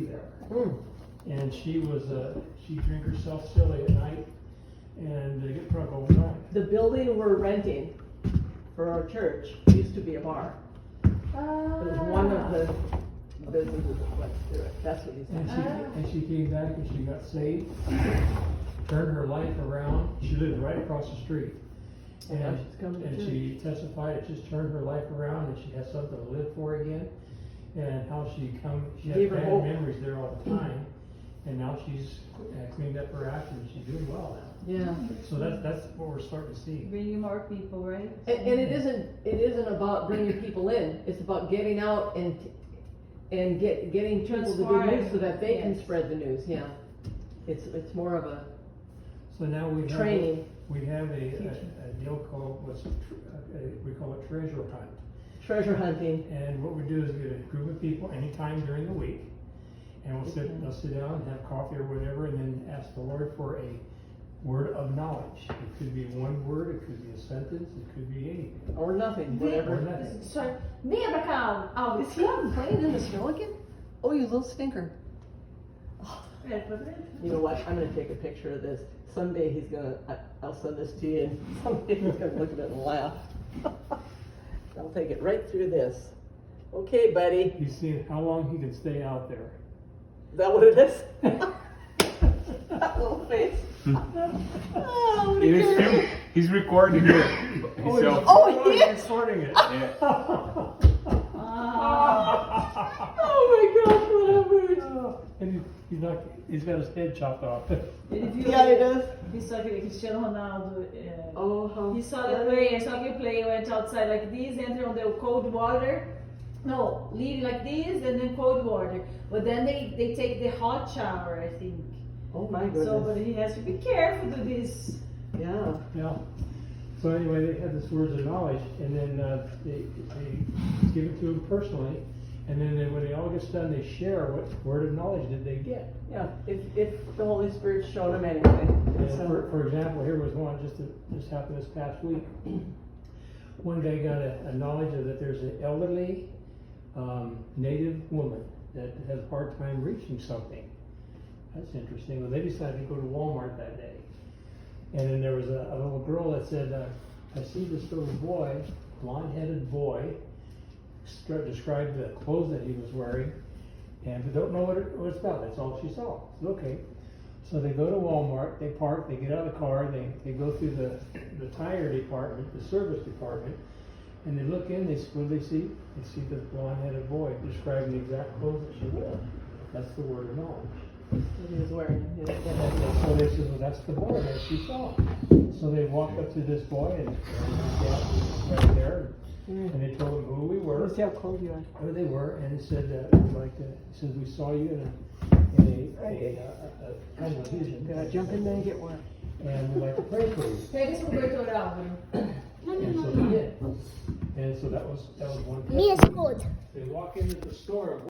there. And she was, she drink herself silly at night and get drunk all the time. The building we're renting for our church used to be a bar. It was one of the businesses that went through it. That's what he said. And she came back and she got saved, turned her life around. She lived right across the street. And now she's coming to And church. she testified it just turned her life around and she has something to live for again. And how she had Gave her bad hope. memories there all the time. And now she's cleaned up her act and she's doing well now. Yeah. So that's what we're starting to see. Bringing more people, right? And it isn't about bringing people in. It's about getting out and getting people to do news so that they can Yes. spread the news. Yeah. It's more of a So now we have training. we have a deal called we call it treasure hunt. Treasure hunting. And what we do is get a group of people anytime during the week, and they'll sit down and have coffee or whatever, and then ask the Lord for a word of knowledge. It could be one word, it could be a sentence, it could be anything. Or nothing. Or Whatever. nothing. Sorry, venha pra cá, Alves. Is he playing in the snow again? Oh, you little stinker. You know what? I'm gonna take a picture of this. Someday I'll send this to you, and someday he's gonna look at it and laugh. I'll take it right through this. Okay, buddy. You see how long he can stay out there. Is that what it is? That little face. Oh, what a carrot. He's recording it himself. Oh, he is? Recording it. Yeah. Oh my gosh, whatever. And he's got his head chopped off. Ele viu, Yeah, he does. he saw aquele Cristiano Ronaldo. Oh, how He saw the player, saw the player went outside like this, enter on the cold water. No, leave like this and then cold water. But then they take the hot shower, I think. Oh my So, but goodness. he has to be careful to this. Yeah. Yeah. So anyway, they had this words of knowledge, and then they give it to him personally, and then when they all get done, they share what word of knowledge did they get. Yeah. If the Holy Spirit showed him anything. And So, for example, here was one just happened this past week. One guy got a knowledge of that there's an elderly native woman that has a hard time reaching something. That's interesting. Well, they decided to go to Walmart that day. And then there was a little girl that said, I see this little boy, blonde-headed boy, described the clothes that he was wearing, but don't know what it's about. That's all she saw. So, okay. So they go to Walmart, they park, they get out of the car, they go through the tire department, the service department, and they look in, what do they see? They see the blonde-headed boy describing the exact clothes that she wore. That's the word of knowledge. what he was wearing. Yeah. So they said, well, that's the boy that she saw. So they walked up to this boy and right there, and they told him who we were, Let's see how cold you are. who they were, and he said, he said, we saw you in a kind of a vision. Jump in there and get warm. And we'd like to pray for you. Pega esse cobertor, Álvaro. And so they did. And so that was one. Me escuta. They walk into the store.